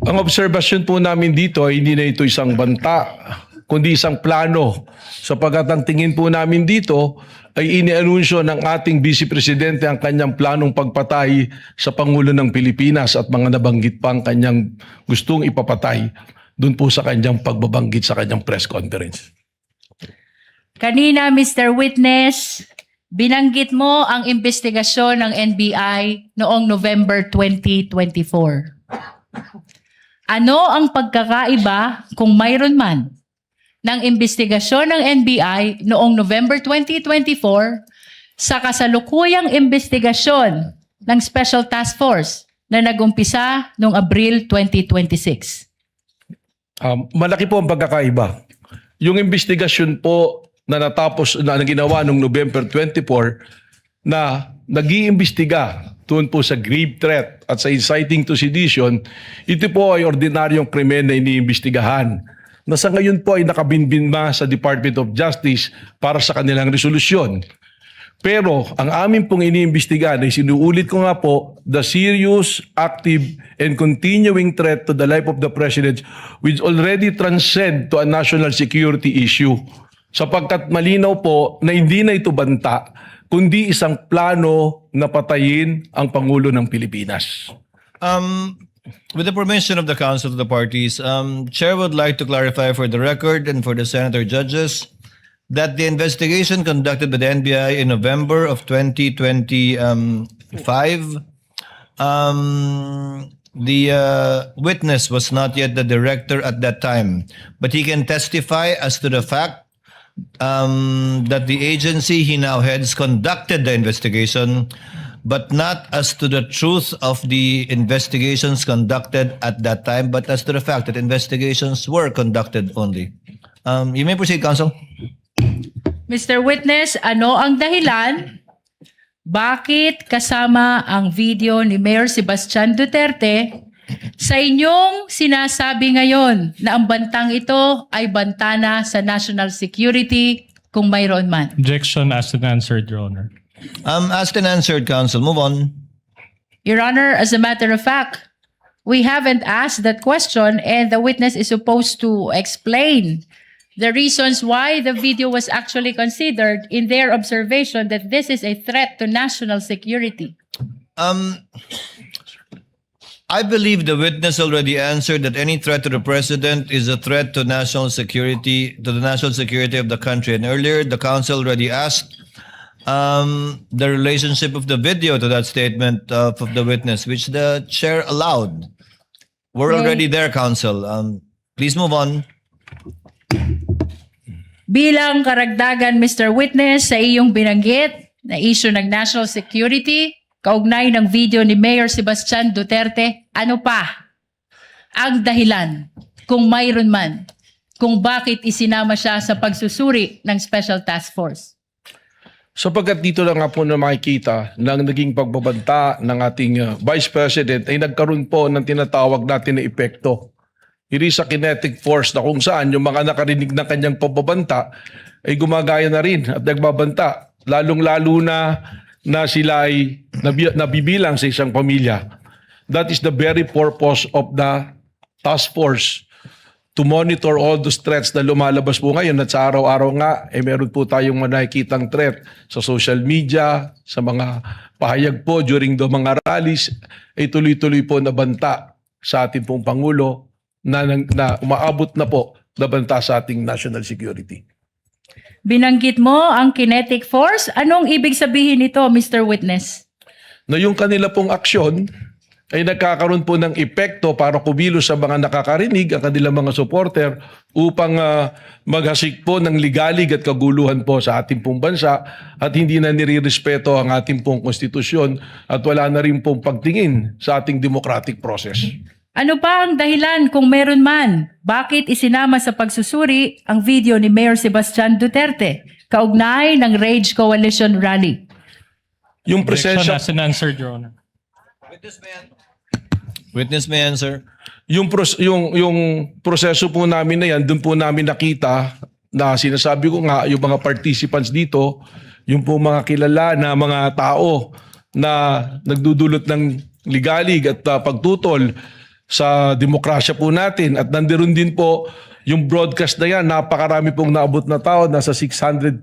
Ang obserbasyon po namin dito ay hindi na ito isang banta, kundi isang plano. Sapagkat ang tingin po namin dito ay inianunsyo ng ating Vice Presidente ang kanyang planong pagpatay sa Pangulo ng Pilipinas at mga nabanggit pa ang kanyang gustong ipapatay doon po sa kanyang pagbabanggit sa kanyang press conference. Kanina, Mr. Witness, binanggit mo ang investigasyon ng NBI noong November 2024. Ano ang pagkakaiba, kung mayroon man, ng investigasyon ng NBI noong November 2024 sa kasalukuyang investigasyon ng Special Task Force na nag-umpisa noong Abril 2026? Malaki po ang pagkakaiba. Yung investigasyon po na natapos na ginawa noong November 24 na nag-iimbestiga doon po sa grave threat at sa inciting to sedition, ito po ay ordinaryong krimen na iniimbestigahan na sa ngayon po ay nakabinbinma sa Department of Justice para sa kanilang resolusyon. Pero ang amin pong iniimbestigahan ay sinuulit ko nga po, the serious, active, and continuing threat to the life of the President which already transcend to a national security issue. Sapagkat malinaw po na hindi na ito banta, kundi isang plano na patayin ang Pangulo ng Pilipinas. With the permission of the Council of the Parties, Chair would like to clarify for the record and for the Senator judges that the investigation conducted by the NBI in November of 2025, the witness was not yet the director at that time, but he can testify as to the fact that the agency he now heads conducted the investigation, but not as to the truth of the investigations conducted at that time, but as to the fact that investigations were conducted only. You may proceed, Counsel. Mr. Witness, ano ang dahilan? Bakit kasama ang video ni Mayor Sebastian Duterte sa inyong sinasabi ngayon na ang bantang ito ay banta na sa national security kung mayroon man? Objection asked and answered, Your Honor. Asked and answered, Counsel. Move on. Your Honor, as a matter of fact, we haven't asked that question and the witness is supposed to explain the reasons why the video was actually considered in their observation that this is a threat to national security. I believe the witness already answered that any threat to the president is a threat to national security, to the national security of the country. And earlier, the counsel already asked the relationship of the video to that statement of the witness, which the chair allowed. We're Okay. already there, counsel. Please move on. Bilang karagdagan, Mr. Witness, sa iyong binanggit na issue ng national security, kaugnay ng video ni Mayor Sebastian Duterte, ano pa ang dahilan, kung mayroon man, kung bakit isinama siya sa pagsusuri ng Special Task Force? Sapagkat dito lang nga po na makikita ng naging pagbabanta ng ating Vice President ay nagkaroon po ng tinatawag natin na epekto. It is a kinetic force na kung saan yung mga nakarinig ng kanyang pagbabanta ay gumagaya na rin at nagbabanta. Lalong-lalo na sila ay nabibilang sa isang pamilya. That is the very purpose of the task force, to monitor all those threats na lumalabas po ngayon at sa araw-araw nga, meron po tayong nakikitang threat sa social media, sa mga pahayag po during the mga rallies, ay tuloy-tuloy po na banta sa ating pong Pangulo na umaabot na po na banta sa ating national security. Binanggit mo ang kinetic force. Anong ibig sabihin nito, Mr. Witness? Na yung kanila pong aksyon ay nagkakaroon po ng epekto para kumilos sa mga nakakarinig, ang kanilang mga supporter, upang maghasik po ng ligalig at kaguluhan po sa ating pong bansa at hindi na nirirespeto ang ating pong konstitusyon at wala na rin pong pagtingin sa ating democratic process. Ano pa ang dahilan, kung meron man, bakit isinama sa pagsusuri ang video ni Mayor Sebastian Duterte kaugnay ng Rage Coalition Rally? Yung Objection presensya, asked and answered, Your Honor. Witness may answer. yung proseso po namin na yan, doon po namin nakita na sinasabi ko nga, yung mga participants dito, yung po mga kilala na mga tao na nagdudulot ng ligalig at pagtutol sa demokrasya po natin. At nandiroon din po yung broadcast na yan, napakarami pong naabot na tao, nasa 600,000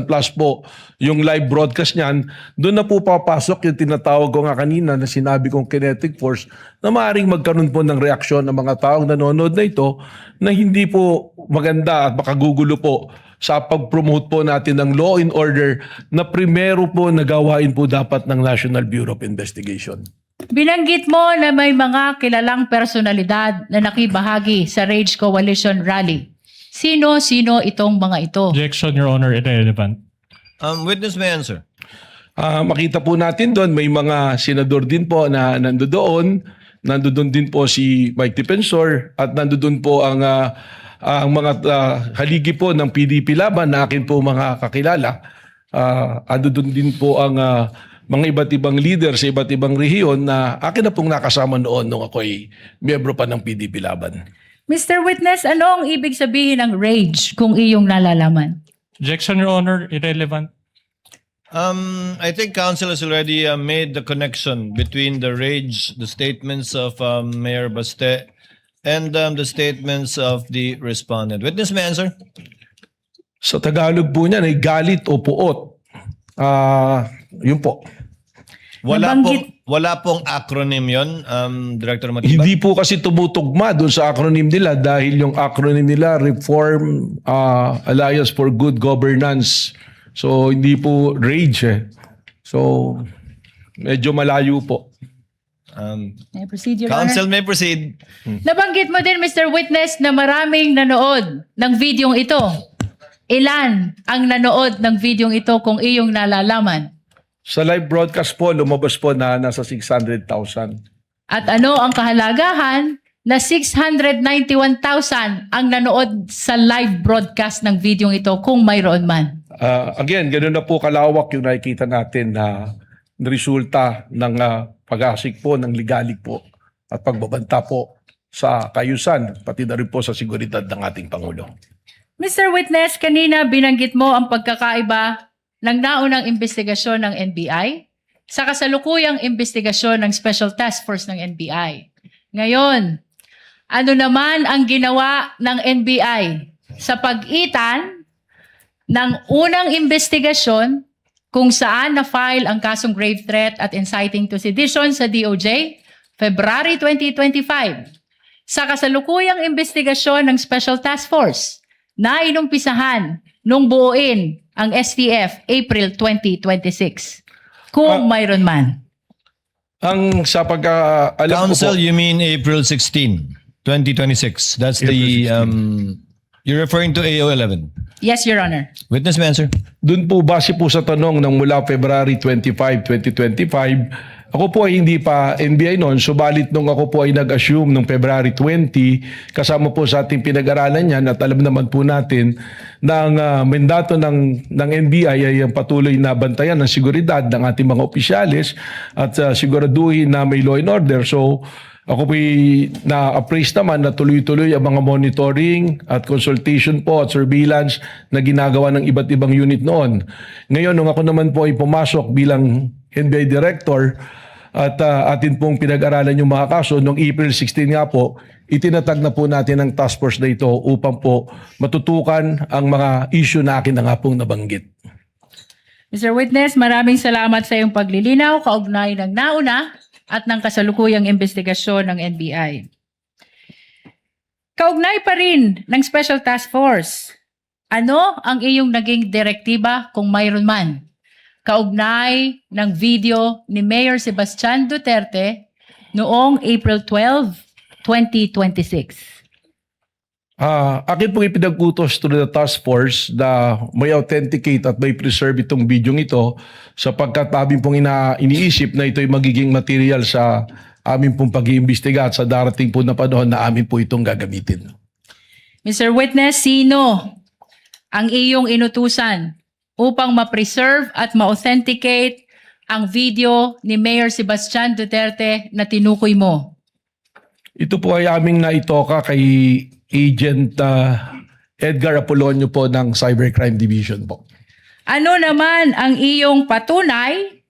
plus po yung live broadcast niyan. Doon na po papasok yung tinatawag ko nga kanina na sinabi kong kinetic force na maaaring magkaroon po ng reaksyon ng mga taong nanonood na ito na hindi po maganda at makagugulo po sa pag-promote po natin ng law and order na primero po nagawain po dapat ng National Bureau of Investigation. Binanggit mo na may mga kilalang personalidad na nakibahagi sa Rage Coalition Rally. Sino-sino itong mga ito? Objection, Your Honor, irrelevant. Witness may answer. Makita po natin doon, may mga senador din po na nandoon. Nandoon din po si Mike Defensor at nandoon po ang mga haligi po ng PDP laban na akin po mga kakilala. Nandoon din po ang mga iba't ibang leader sa iba't ibang rehiyon na akin na pong nakasama noon nung ako ay miyembro pa ng PDP laban. Mr. Witness, ano ang ibig sabihin ng rage kung iyong nalalaman? Objection, Your Honor, irrelevant. I think counsel has already made the connection between the rage, the statements of Mayor Baste, and the statements of the respondent. Witness may answer. Sa Tagalog po niyan ay galit o puot. Yun po. Wala pong acronym yon, Director Matibag. Hindi po kasi tumutugma doon sa acronym nila dahil yung acronym nila Reform Alliance for Good Governance. So hindi po RAGE eh. So medyo malayo po. May proceed, Your Honor. Counsel may proceed. Nabanggit mo din, Mr. Witness, na maraming nanood ng videong ito. Ilan ang nanood ng videong ito kung iyong nalalaman? Sa live broadcast po, lumabas po na nasa 600,000. At ano ang kahalagahan na 691,000 ang nanood sa live broadcast ng videong ito kung mayroon man? Again, ganoon na po kalawak yung nakikita natin na resulta ng pag-asik po, ng ligalik po at pagbabanta po sa kayusan, pati na rin po sa seguridad ng ating Pangulo. Mr. Witness, kanina binanggit mo ang pagkakaiba ng naunang investigasyon ng NBI sa kasalukuyang investigasyon ng Special Task Force ng NBI. Ngayon, ano naman ang ginawa ng NBI sa pagitan ng unang investigasyon kung saan na-file ang kasong grave threat at inciting to sedition sa DOJ, February 2025, sa kasalukuyang investigasyon ng Special Task Force na inumpisahan nung buuin ang STF April 2026. Kung mayroon man. Ang sa pag-alam ko po, Counsel, you mean April 16, 2026. That's the you're referring to AO11. Yes, Your Honor. Witness may answer. dun po base po sa tanong ng mula February 25, 2025, ako po ay hindi pa NBI noon, subalit nung ako po ay nag-assume nung February 20, kasama po sa ating pinag-aralan yan at alam naman po natin na ang mandato ng NBI ay ang patuloy na bantayan ng seguridad ng ating mga opisyalis at siguraduhin na may law and order. So ako po na-appraise naman na tuloy-tuloy ang mga monitoring at consultation po at surveillance na ginagawa ng iba't ibang unit noon. Ngayon, nung ako naman po ay pumasok bilang NBI Director at atin pong pinag-aralan yung mga kaso, noong April 16 nga po, itinatag na po natin ang task force na ito upang po matutukan ang mga issue na akin na nga pong nabanggit. Mr. Witness, maraming salamat sa iyong paglilinaw, kaugnay ng nauna at ng kasalukuyang investigasyon ng NBI. Kaugnay pa rin ng Special Task Force, ano ang iyong naging direktiba kung mayroon man? Kaugnay ng video ni Mayor Sebastian Duterte noong April 12, 2026. Akin pong ipinag-utos to the task force na may authenticate at may preserve itong video ito sapagkat amin pong iniisip na ito'y magiging material sa amin pong pag-iimbestiga at sa darating po na panahon na amin po itong gagamitin. Mr. Witness, sino ang iyong inutusan upang ma-preserve at ma-authenticate ang video ni Mayor Sebastian Duterte na tinukoy mo? Ito po ay aming naitoka kay Agent Edgar Apolonio po ng Cybercrime Division po. Ano naman ang iyong patunay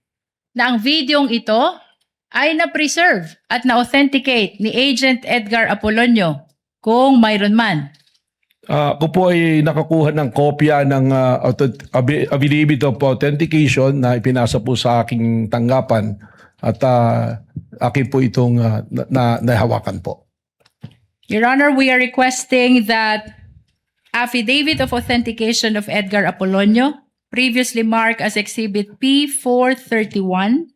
na ang videong ito ay na-preserve at na-authenticate ni Agent Edgar Apolonio kung mayroon man? Ako po ay nakakuha ng kopya ng affidavit of authentication na ipinasa po sa aking tanggapan at akin po itong nahawakan po. Your Honor, we are requesting that affidavit of authentication of Edgar Apolonio, previously marked as Exhibit P431,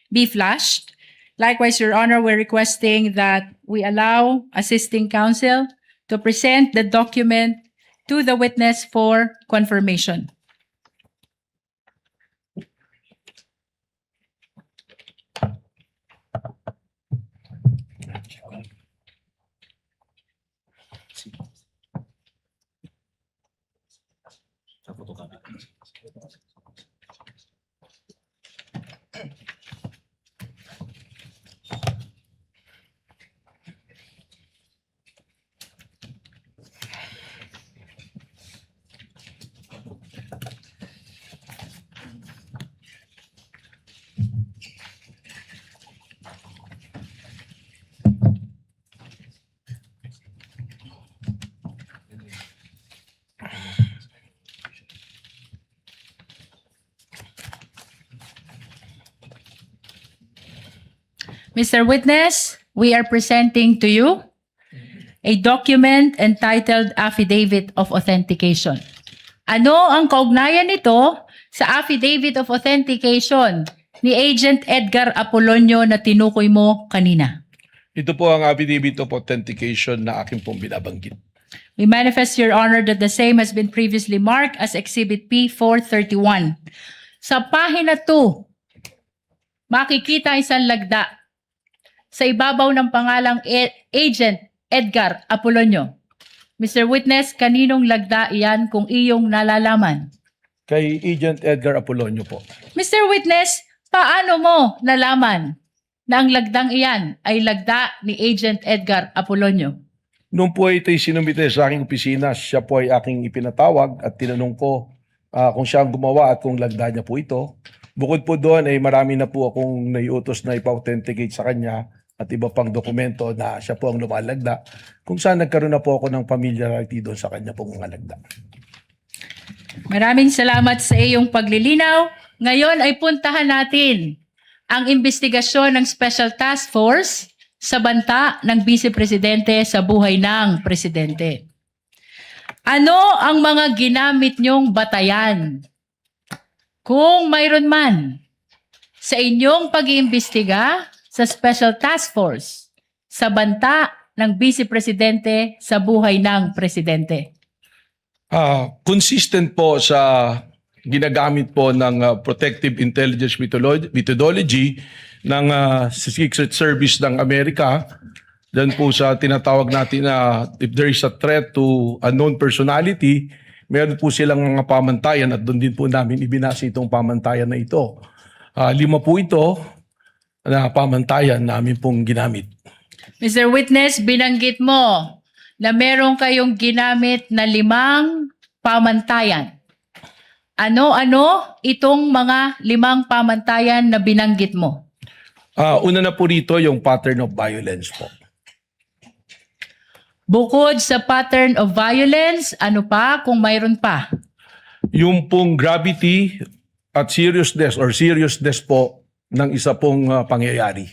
be flashed. Likewise, Your Honor, we're requesting that we allow assisting counsel to present the document to the witness for confirmation. Mr. Witness, we are presenting to you a document entitled Affidavit of Authentication. Ano ang kaugnayan nito sa Affidavit of Authentication ni Agent Edgar Apolonio na tinukoy mo kanina? Ito po ang affidavit of authentication na aking pong binabanggit. We manifest, Your Honor, that the same has been previously marked as Exhibit P431. Sa pahina 2, makikita isang lagda sa ibabaw ng pangalang Agent Edgar Apolonio. Mr. Witness, kaninong lagda iyan kung iyong nalalaman? Kay Agent Edgar Apolonio po. Mr. Witness, paano mo nalaman na ang lagdang iyan ay lagda ni Agent Edgar Apolonio? Noong po ito'y sinumite sa aking opisina, siya po ay aking ipinatawag at tinanong ko kung siya ang gumawa at kung lagda niya po ito. Bukod po doon ay marami na po akong naiutos na ipa-authenticate sa kanya at iba pang dokumento na siya po ang lumalagda, kung saan nagkaroon na po ako ng familiarity doon sa kanya pong mga lagda. Maraming salamat sa iyong paglilinaw. Ngayon ay puntahan natin ang investigasyon ng Special Task Force sa banta ng Vice Presidente sa buhay ng Presidente. Ano ang mga ginamit niyong batayan? Kung mayroon man sa inyong pag-iimbestiga sa Special Task Force sa banta ng Vice Presidente sa buhay ng Presidente. Consistent po sa ginagamit po ng Protective Intelligence Methodology ng Secret Service ng Amerika. Then po sa tinatawag natin na if there is a threat to unknown personality, meron po silang mga pamantayan at doon din po namin ibinasa itong pamantayan na ito. 5 po ito na pamantayan namin pong ginamit. Mr. Witness, binanggit mo na meron kayong ginamit na 5 pamantayan. Ano-ano itong mga 5 pamantayan na binanggit mo? Una na po rito yung pattern of violence po. Bukod sa pattern of violence, ano pa kung mayroon pa? Yung pong gravity at seriousness po ng isa pong pangyayari.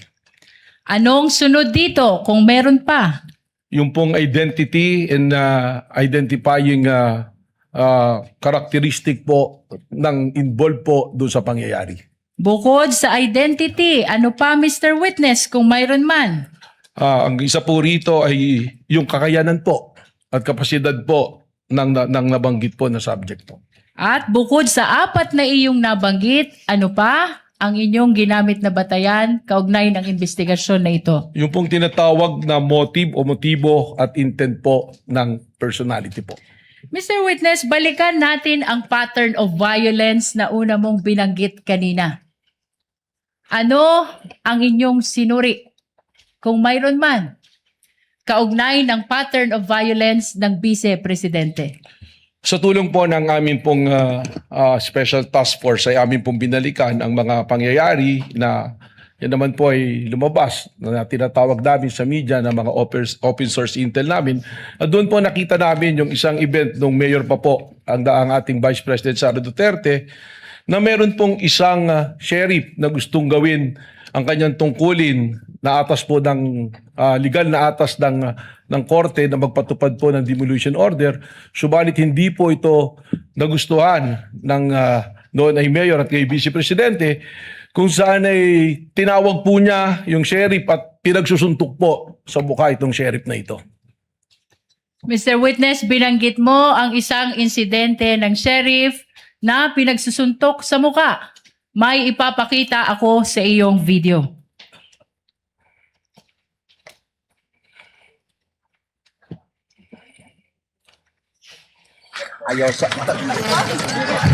Anong sunod dito kung meron pa? Yung pong identity and identifying characteristic po ng involved po doon sa pangyayari. Bukod sa identity, ano pa, Mr. Witness, kung mayroon man? Ang isa po rito ay yung kakayanan po at kapasidad po ng nabanggit po na subject po. At bukod sa 4 na iyong nabanggit, ano pa ang inyong ginamit na batayan kaugnay ng investigasyon na ito? Yung pong tinatawag na motive o motibo at intent po ng personality po. Mr. Witness, balikan natin ang pattern of violence na una mong binanggit kanina. Ano ang inyong sinuri, kung mayroon man, kaugnay ng pattern of violence ng Vice Presidente? Sa tulong po ng amin pong Special Task Force ay amin pong binalikan ang mga pangyayari na yan naman po ay lumabas na tinatawag namin sa media na mga open source intel namin. At doon po nakita namin yung isang event nung mayor pa po ang ating Vice President Sara Duterte na meron pong isang sheriff na gustong gawin ang kanyang tungkulin na atas po ng legal na atas ng korte na magpatupad po ng demolition order. Subalit hindi po ito nagustuhan ng noon ay mayor at kay Vice Presidente, kung saan ay tinawag po niya yung sheriff at pinagsusuntok po sa mukha itong sheriff na ito. Mr. Witness, binanggit mo ang isang insidente ng sheriff na pinagsusuntok sa muka. May ipapakita ako sa iyong video.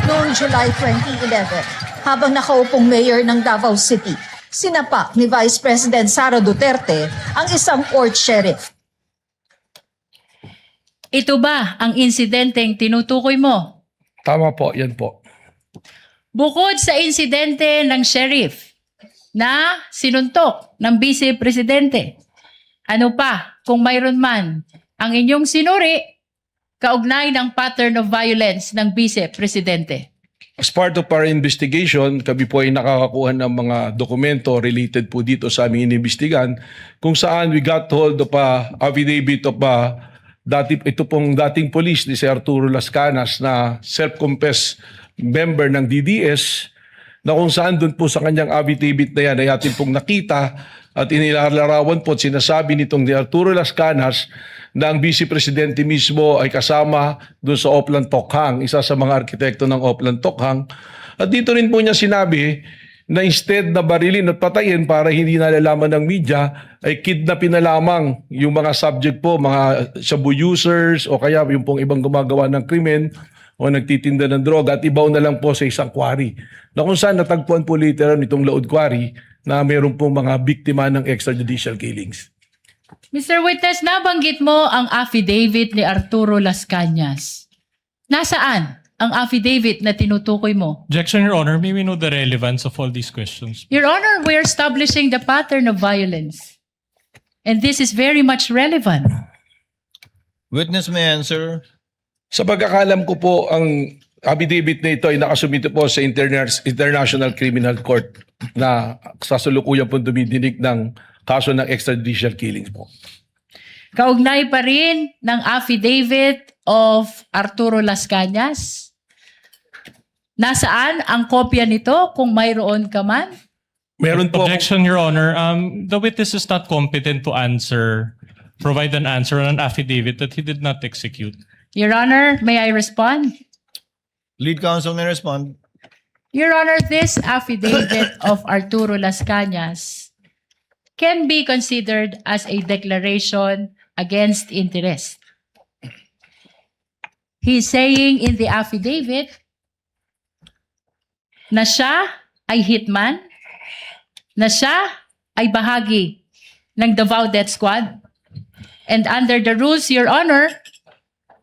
Noong July 2011, habang nakaupong mayor ng Davao City, sinapak ni Vice President Sara Duterte ang isang court sheriff. Ito ba ang insidenteng tinutukoy mo? Tama po, yan po. Bukod sa insidente ng sheriff na sinuntok ng Vice Presidente, ano pa kung mayroon man ang inyong sinuri kaugnay ng pattern of violence ng Vice Presidente? As part of our investigation, kami po ay nakakakuha ng mga dokumento related po dito sa aming inimbestigan kung saan we got hold of a affidavit of ito pong dating police ni si Arturo Las Canas na self-confessed member ng DDS na kung saan doon po sa kanyang affidavit na yan ay atin pong nakita at inilalarawan po at sinasabi nitong ni Arturo Las Canas na ang Vice Presidente mismo ay kasama doon sa Oplan Tokhang, isa sa mga arkitekto ng Oplan Tokhang. At dito rin po niya sinabi na instead na barilin at patayin para hindi nalalaman ng media, ay kidnapin na lamang yung mga subject po, mga shabu users o kaya yung pong ibang gumagawa ng krimen o nagtitinda ng droga at ibaw na lang po sa isang quarry. Na kung saan natagpuan po later nitong Laod Quarry na mayroon pong mga biktima ng extrajudicial killings. Mr. Witness, nabanggit mo ang affidavit ni Arturo Las Cañas. Nasaan ang affidavit na tinutukoy mo? Objection, Your Honor. May we know the relevance of all these questions? Your Honor, we're establishing the pattern of violence. And this is very much relevant. Witness may answer. Sa pagkakalam ko po, ang affidavit na ito ay nakasumito po sa International Criminal Court na sasalukuyan po dumidinig ng kaso ng extrajudicial killings po. Kaugnay pa rin ng affidavit of Arturo Las Cañas. Nasaan ang kopya nito kung mayroon ka man? Meron po Objection, Your Honor. The witness is not competent to provide an answer on an affidavit that he did not execute. Your Honor, may I respond? Lead counsel may respond. Your Honor, this affidavit of Arturo Las Cañas can be considered as a declaration against interest. He's saying in the affidavit na siya ay hitman, na siya ay bahagi ng Davao Death Squad. And under the rules, Your Honor,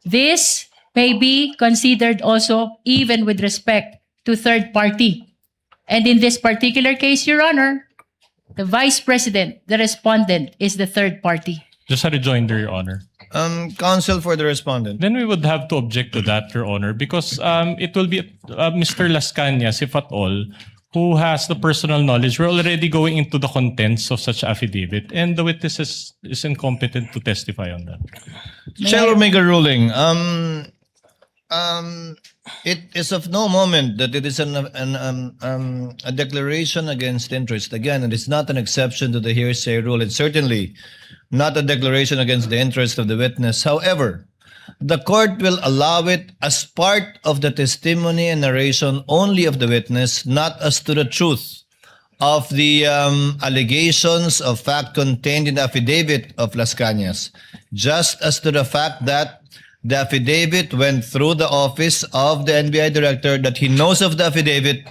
this may be considered also even with respect to third party. And in this particular case, Your Honor, the Vice President, the respondent, is the third party. Just a rejoinder, Your Honor. Counsel for the respondent. Then we would have to object to that, Your Honor, because it will be Mr. Las Cañas, if at all, who has the personal knowledge. We're already going into the contents of such affidavit, and the witness is incompetent to testify on that. Chair will make a ruling. It is of no moment that it is a declaration against interest. Again, it is not an exception to the hearsay rule. It's certainly not a declaration against the interest of the witness. However, the court will allow it as part of the testimony and narration only of the witness, not as to the truth of the allegations of fact contained in the affidavit of Las Cañas, just as to the fact that the affidavit went through the office of the NBI director, that he knows of the affidavit,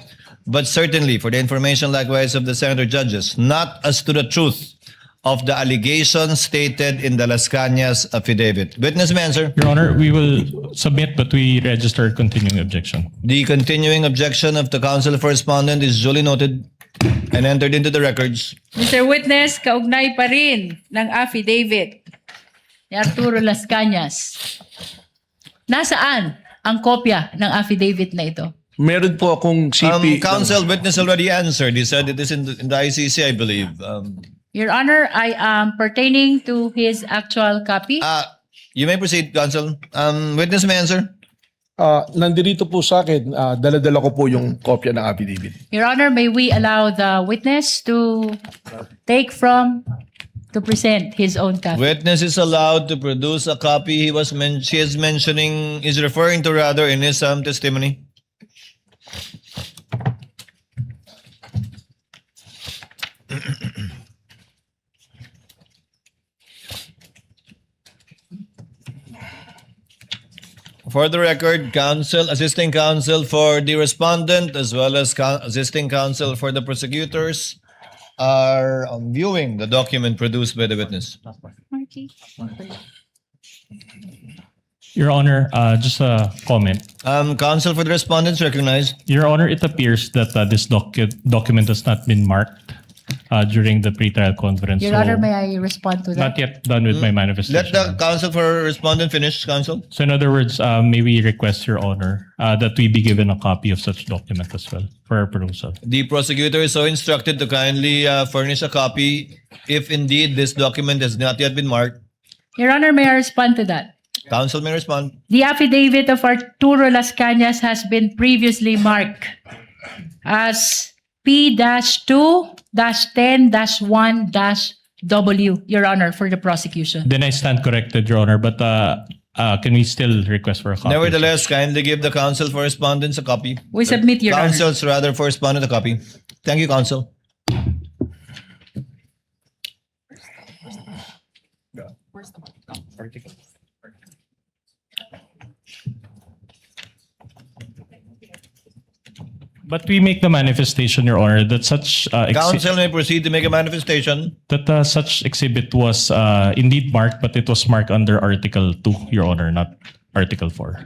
but certainly for the information likewise of the senator judges, not as to the truth of the allegations stated in the Las Cañas affidavit. Witness may answer. Your Honor, we will submit, but we register continuing objection. The continuing objection of the counsel for respondent is duly noted. and entered into the records. Mr. Witness, kaugnay pa rin ng affidavit ni Arturo Las Cañas. Nasaan ang kopya ng affidavit na ito? Meron po akong CP. Counsel, witness already answered. He said it is in the ICC, I believe. Your Honor, I am pertaining to his actual copy. You may proceed, counsel. Witness may answer. Nandito po sa akin, dala-dala ko po yung kopya ng affidavit. Your Honor, may we allow the witness to present his own copy? Witness is allowed to produce a copy he is mentioning, is referring to rather in his testimony. For the record, counsel, assisting counsel for the respondent, as well as assisting counsel for the prosecutors, are viewing the document produced by the witness. Your Honor, just a comment. Counsel for the respondents recognized. Your Honor, it appears that this document has not been marked during the pre-trial conference. Your so Honor, may I respond to that? not yet done with my manifestation. Let the counsel for respondent finish, counsel. So in other words, may we request, Your Honor, that we be given a copy of such document as well for our perusal. The prosecutor is so instructed to kindly furnish a copy if indeed this document has not yet been marked. Your Honor, may I respond to that? Counsel may respond. The affidavit of Arturo Las Cañas has been previously marked as P-2-10-1-W, Your Honor, for the prosecution. Then I stand corrected, Your Honor, but can we still request for a copy? Nevertheless, kindly give the counsel for respondents a copy. We submit, Your Honor. Counsels rather for respondent a copy. Thank you, counsel. But we make the manifestation, Your Honor, that such Counsel may proceed to make a manifestation. that such exhibit was indeed marked, but it was marked under Article 2, Your Honor, not Article 4.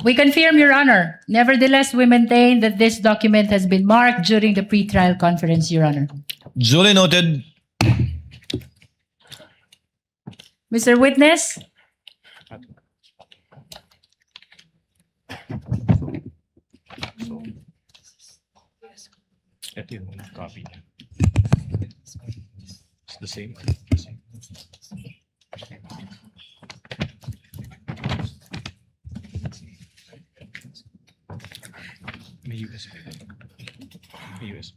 We confirm, Your Honor. Nevertheless, we maintain that this document has been marked during the pre-trial conference, Your Honor. Duly noted. Mr. Witness, Ito yung copy niya. It's the same. May USB. May USB.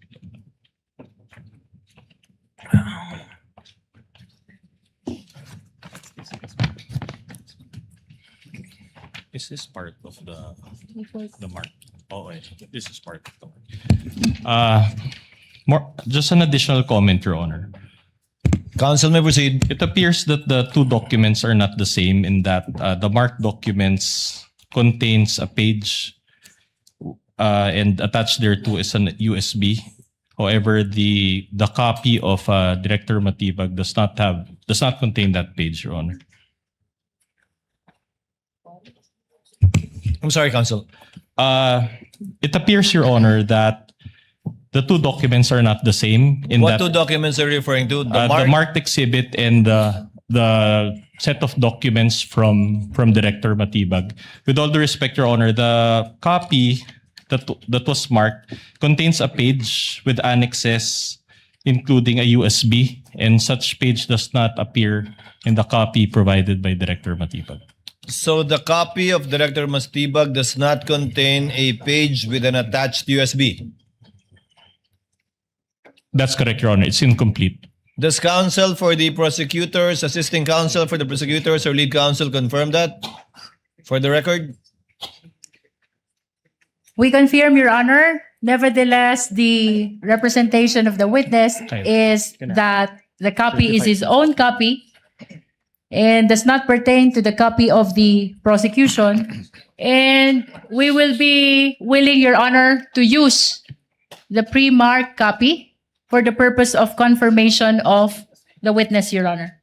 Is this part of the mark? Oh, this is part of the mark. Just an additional comment, Your Honor. Counsel may proceed. It appears that the two documents are not the same in that the marked documents contains a page and attached thereto is an USB. However, the copy of Director Matibag does not contain that page, Your Honor. I'm sorry, counsel. It appears, Your Honor, that the two documents are not the same in What that two documents are you referring to? the marked exhibit and the set of documents from Director Matibag. With all due respect, Your Honor, the copy that was marked contains a page with annexes, including a USB, and such page does not appear in the copy provided by Director Matibag. So the copy of Director Matibag does not contain a page with an attached USB. That's correct, Your Honor. It's incomplete. Does counsel for the prosecutors, assisting counsel for the prosecutors, or lead counsel confirm that? For the record? we confirm, Your Honor. Nevertheless, the representation of the witness is that the copy is his own copy and does not pertain to the copy of the prosecution. And we will be willing, Your Honor, to use the pre-marked copy for the purpose of confirmation of the witness, Your Honor.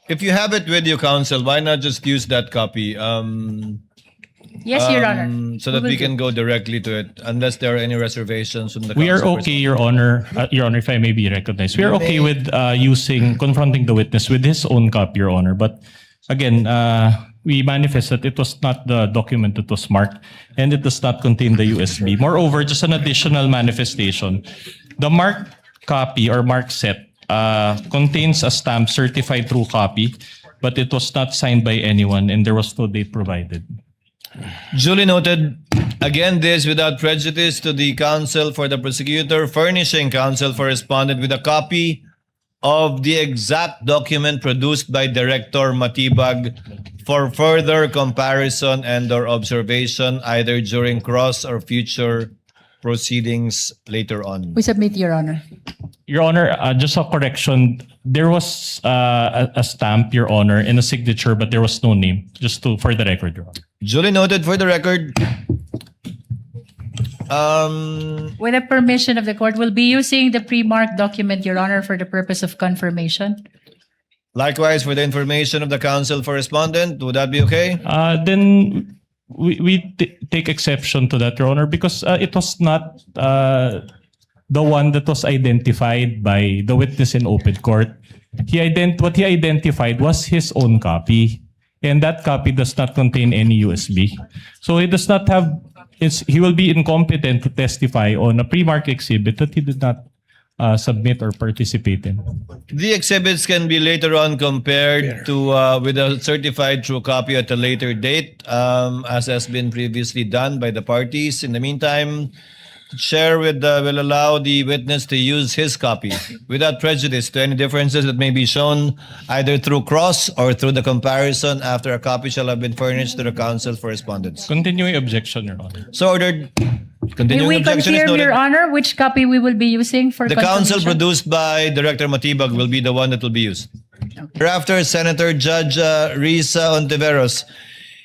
If you have it with you, counsel, why not just use that copy? Yes, Your Honor. So that will we do. can go directly to it, unless there are any reservations from the We are council okay, Your Honor, if I may be recognized. We are okay with confronting the witness with his own copy, Your Honor. But again, we manifest that it was not the document that was marked and it does not contain the USB. Moreover, just an additional manifestation, the marked copy or marked set contains a stamp certified true copy, but it was not signed by anyone and there was no date provided. Duly noted. Again, this without prejudice to the counsel for the prosecutor, furnishing counsel for respondent with a copy of the exact document produced by Director Matibag for further comparison and or observation either during cross or future proceedings later on. We submit, Your Honor. Your Honor, just a correction. There was a stamp, Your Honor, and a signature, but there was no name. Just for the record, Your Honor. Duly noted for the record. With the permission of the court, we'll be using the pre-marked document, Your Honor, for the purpose of confirmation. Likewise, for the information of the counsel for respondent, would that be okay? Then we take exception to that, Your Honor, because it was not the one that was identified by the witness in open court. What he identified was his own copy, and that copy does not contain any USB. So he does not have. He will be incompetent to testify on a pre-marked exhibit that he did not submit or participate in. The exhibits can be later on compared to with a certified true copy at a later date, as has been previously done by the parties. In the meantime, Chair will allow the witness to use his copy without prejudice to any differences that may be shown either through cross or through the comparison after a copy shall have been furnished to the counsel for respondents. Continuing objection, Your Honor. So ordered. May Continuing we objection is confirm, noted. Your Honor, which copy we will be using for The counsel confirmation? produced by Director Matibag will be the one that will be used. Thereafter, Senator Judge Risa Ontiveros,